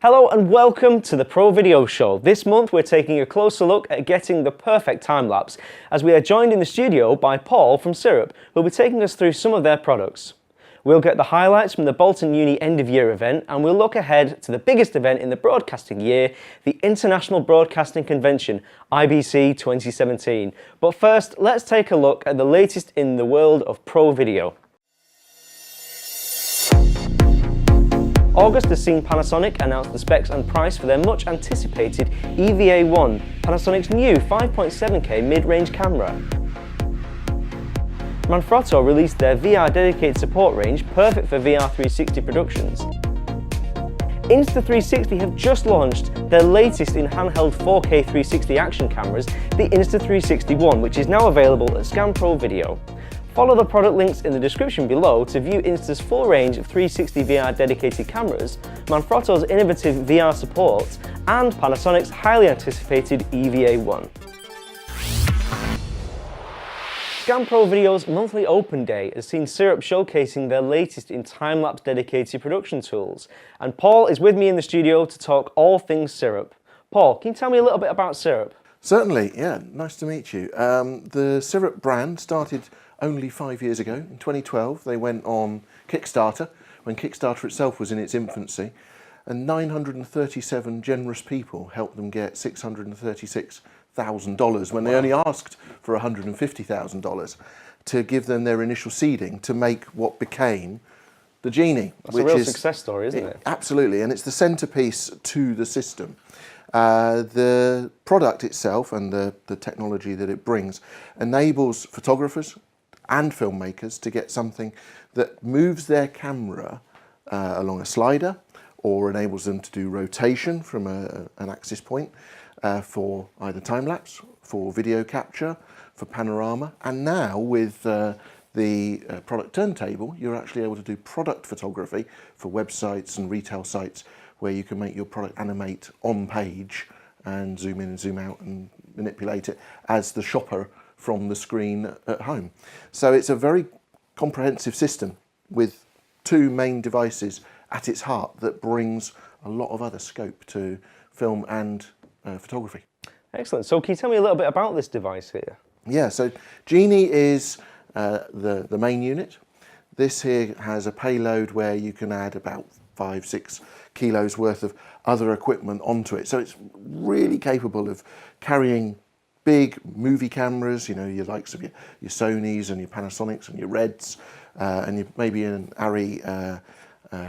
Hello and welcome to the Pro Video Show. This month we're taking a closer look at getting the perfect time-lapse as we are joined in the studio by Paul from Syrp, who'll be taking us through some of their products. We'll get the highlights from the Bolton Uni end-of-year event and we'll look ahead to the biggest event in the broadcasting year, the International Broadcasting Convention, IBC 2017. But first, let's take a look at the latest in the world of Pro Video. August has seen Panasonic announce the specs and price for their much anticipated EVA1, Panasonic's new 5.7K mid-range camera. Manfrotto released their VR dedicated support range, perfect for VR 360 productions. Insta360 have just launched their latest in handheld 4K 360 action cameras, the Insta360 One, which is now available at Scan Pro Video. Follow the product links in the description below to view Insta's full range of 360 VR dedicated cameras, Manfrotto's innovative VR support, and Panasonic's highly anticipated EVA1. Scan Pro Video's monthly open day has seen Syrp showcasing their latest in time-lapse dedicated production tools, and Paul is with me in the studio to talk all things Syrp. Paul, can you tell me a little bit about Syrp? Certainly, yeah, nice to meet you. The Syrp brand started only 5 years ago. In 2012 they went on Kickstarter, when Kickstarter itself was in its infancy, and 937 generous people helped them get $636,000 when they only asked for $150,000 to give them their initial seeding to make what became the Genie. That's a real success story, isn't it? Absolutely, and it's the centrepiece to the system. The product itself and the technology that it brings enables photographers and filmmakers to get something that moves their camera along a slider or enables them to do rotation from an axis point for either time-lapse, for video capture, for panorama, and now with the product turntable you're actually able to do product photography for websites and retail sites where you can make your product animate on page and zoom in and zoom out and manipulate it as the shopper from the screen at home. So it's a very comprehensive system with two main devices at its heart that brings a lot of other scope to film and photography. Excellent. So can you tell me a little bit about this device here? Yeah, so Genie is the main unit. This here has a payload where you can add about 5-6 kilos worth of other equipment onto it. So it's really capable of carrying big movie cameras, you know, your likes of your Sonys and your Panasonics and your Reds, and maybe an Arri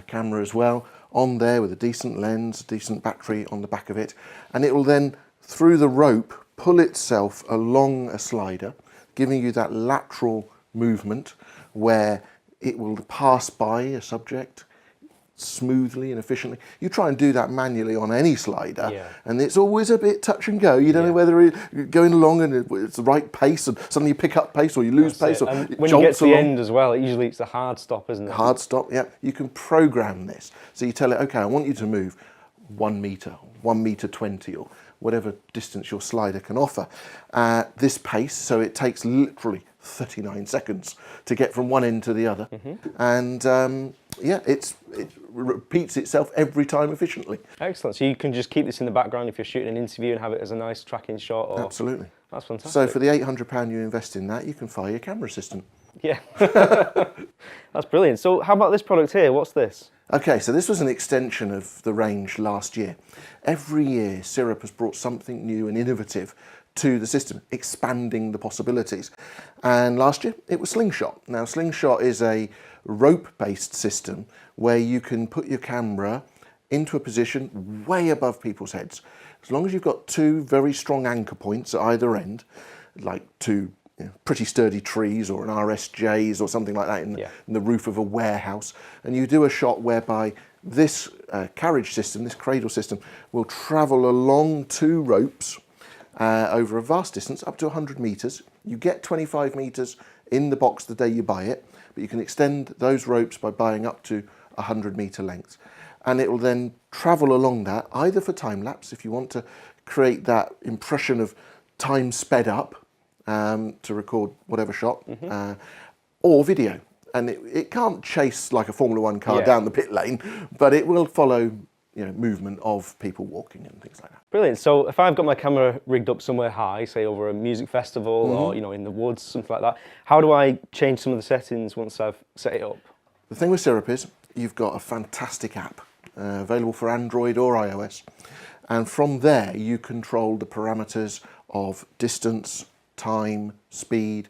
camera as well, on there with a decent lens, decent battery on the back of it, and it will then, through the rope, pull itself along a slider, giving you that lateral movement where it will pass by a subject smoothly and efficiently. You try and do that manually on any slider, and it's always a bit touch and go. You don't know whether you're going along and it's the right pace, and suddenly you pick up pace or you lose pace, or it when you get to the end as well, usually it's a hard stop, isn't it? Hard stop, yeah. You can program this. So you tell it, okay, I want you to move 1 meter, 1 meter 20, or whatever distance your slider can offer. This pace, so it takes literally 39 seconds to get from one end to the other. And yeah, it repeats itself every time efficiently. Excellent. So you can just keep this in the background if you're shooting an interview and have it as a nice tracking shot? Or... Absolutely. That's fantastic. So for the £800 you invest in that, you can fire your camera assistant. Yeah. That's brilliant. So how about this product here? What's this? Okay, so this was an extension of the range last year. Every year, Syrp has brought something new and innovative to the system, expanding the possibilities. And last year, it was Slingshot. Now, Slingshot is a rope-based system where you can put your camera into a position way above people's heads. As long as you've got two very strong anchor points at either end, like two pretty sturdy trees or an RSJs or something like that in the roof of a warehouse, and you do a shot whereby this carriage system, this cradle system, will travel along two ropes over a vast distance, up to 100 meters. You get 25 meters in the box the day you buy it, but you can extend those ropes by buying up to 100-meter lengths. And it will then travel along that, either for time-lapse, if you want to create that impression of time sped up to record whatever shot, or video. And it can't chase like a Formula One car down the pit lane, but it will follow movement of people walking and things like that. Brilliant. So if I've got my camera rigged up somewhere high, say over a music festival or in the woods, something like that, how do I change some of the settings once I've set it up? The thing with Syrp is you've got a fantastic app available for Android or iOS, and from there you control the parameters of distance, time, speed,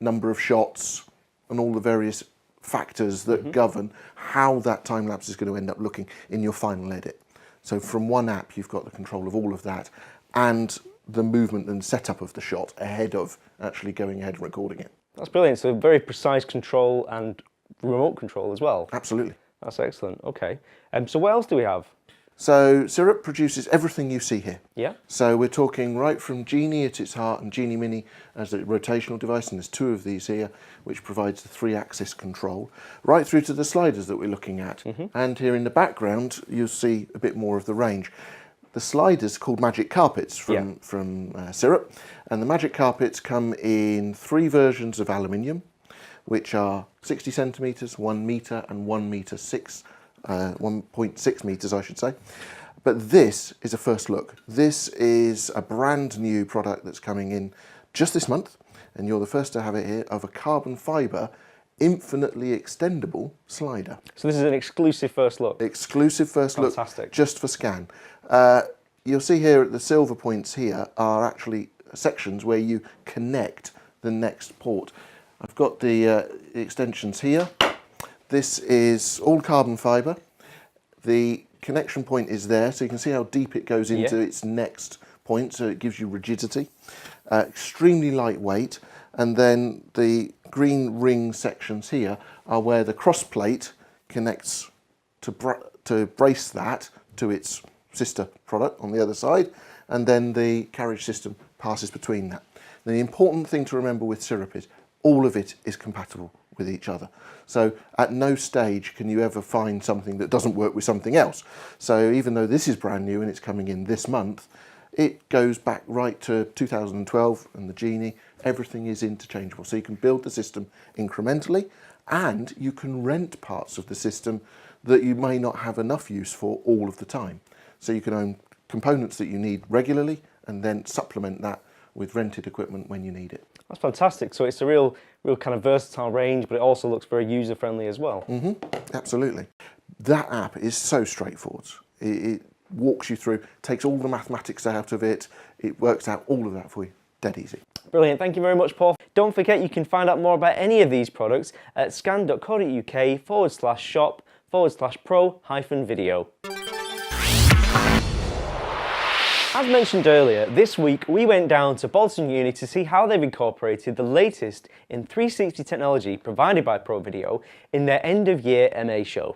number of shots, and all the various factors that govern how that time lapse is going to end up looking in your final edit. So from one app you've got the control of all of that and the movement and setup of the shot ahead of actually going ahead and recording it. That's brilliant. So very precise control and remote control as well. Absolutely. That's excellent. Okay. So what else do we have? So Syrp produces everything you see here. Yeah. So we're talking right from Genie at its heart and Genie Mini as a rotational device, and there's two of these here, which provides the 3-axis control, right through to the sliders that we're looking at. And here in the background, you'll see a bit more of the range. The sliders are called Magic Carpets from Syrp, and the Magic Carpets come in 3 versions of aluminium, which are 60 centimetres, 1 metre, and 1 metre 1.6 metres, I should say. But this is a first look. This is a brand new product that's coming in just this month, and you're the first to have it here, of a carbon fibre, infinitely extendable slider. So this is an exclusive first look? Exclusive first Fantastic. look, just for scan. You'll see here at the silver points here are actually sections where you connect the next port. I've got the extensions here. This is all carbon fibre. The connection point is there, so you can see how deep it goes into its next point, so it gives you rigidity. Extremely lightweight, and then the green ring sections here are where the cross plate connects to brace that to its sister product on the other side, and then the carriage system passes between that. Now, the important thing to remember with Syrp is all of it is compatible with each other. So at no stage can you ever find something that doesn't work with something else. So even though this is brand new and it's coming in this month, it goes back right to 2012 and the Genie. Everything is interchangeable. So you can build the system incrementally, and you can rent parts of the system that you may not have enough use for all of the time. So you can own components that you need regularly and then supplement that with rented equipment when you need it. That's fantastic. So it's a real kind of versatile range, but it also looks very user-friendly as well. Absolutely. That app is so straightforward. It walks you through, takes all the mathematics out of it. It works out all of that for you. Dead easy. Brilliant. Thank you very much, Paul. Don't forget you can find out more about any of these products at scan.co.uk/shop/pro-video. As mentioned earlier, this week we went down to Bolton Uni to see how they've incorporated the latest in 360 technology provided by Pro Video in their end-of-year MA show.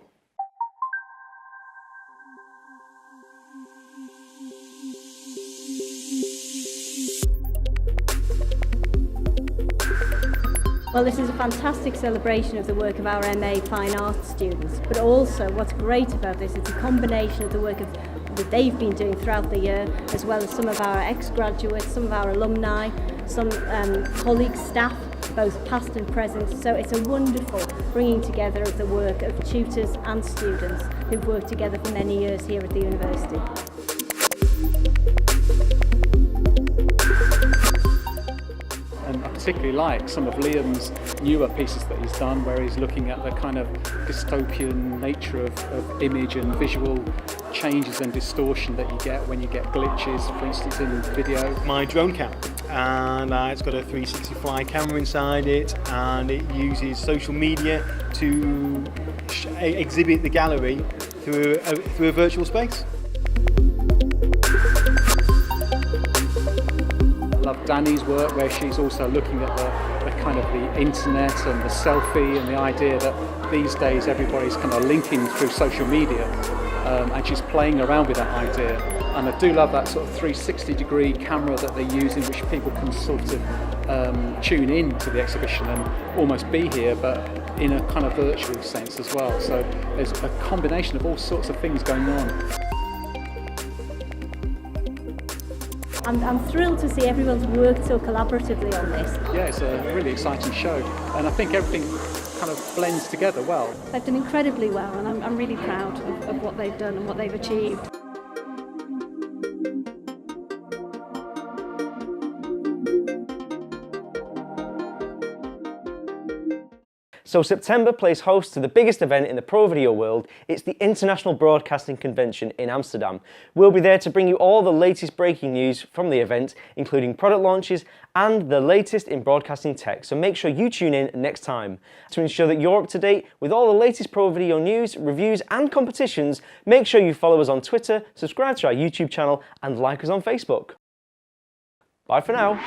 Well, this is a fantastic celebration of the work of our MA Fine Arts students, but also what's great about this is a combination of the work that they've been doing throughout the year, as well as some of our ex-graduates, some of our alumni, some colleagues, staff, both past and present. So it's a wonderful bringing together of the work of tutors and students who've worked together for many years here at the university. And I particularly like some of Liam's newer pieces that he's done, where he's looking at the kind of dystopian nature of image and visual changes and distortion that you get when you get glitches, for instance, in video. My drone cam, and it's got a 360 fly camera inside it, and it uses social media to exhibit the gallery through a virtual space. I love Danny's work, where she's also looking at the kind of the internet and the selfie, and the idea that these days everybody's kind of linking through social media, and she's playing around with that idea. And I do love that sort of 360-degree camera that they use, in which people can sort of tune in to the exhibition and almost be here, but in a kind of virtual sense as well. So there's a combination of all sorts of things going on. I'm thrilled to see everyone's worked so collaboratively on this. Yeah, it's a really exciting show, and I think everything kind of blends together well. They've done incredibly well, and I'm really proud of what they've done and what they've achieved. So September plays host to the biggest event in the pro video world. It's the International Broadcasting Convention in Amsterdam. We'll be there to bring you all the latest breaking news from the event, including product launches and the latest in broadcasting tech. So make sure you tune in next time. To ensure that you're up to date with all the latest pro video news, reviews and competitions, make sure you follow us on Twitter, subscribe to our YouTube channel and like us on Facebook. Bye for now.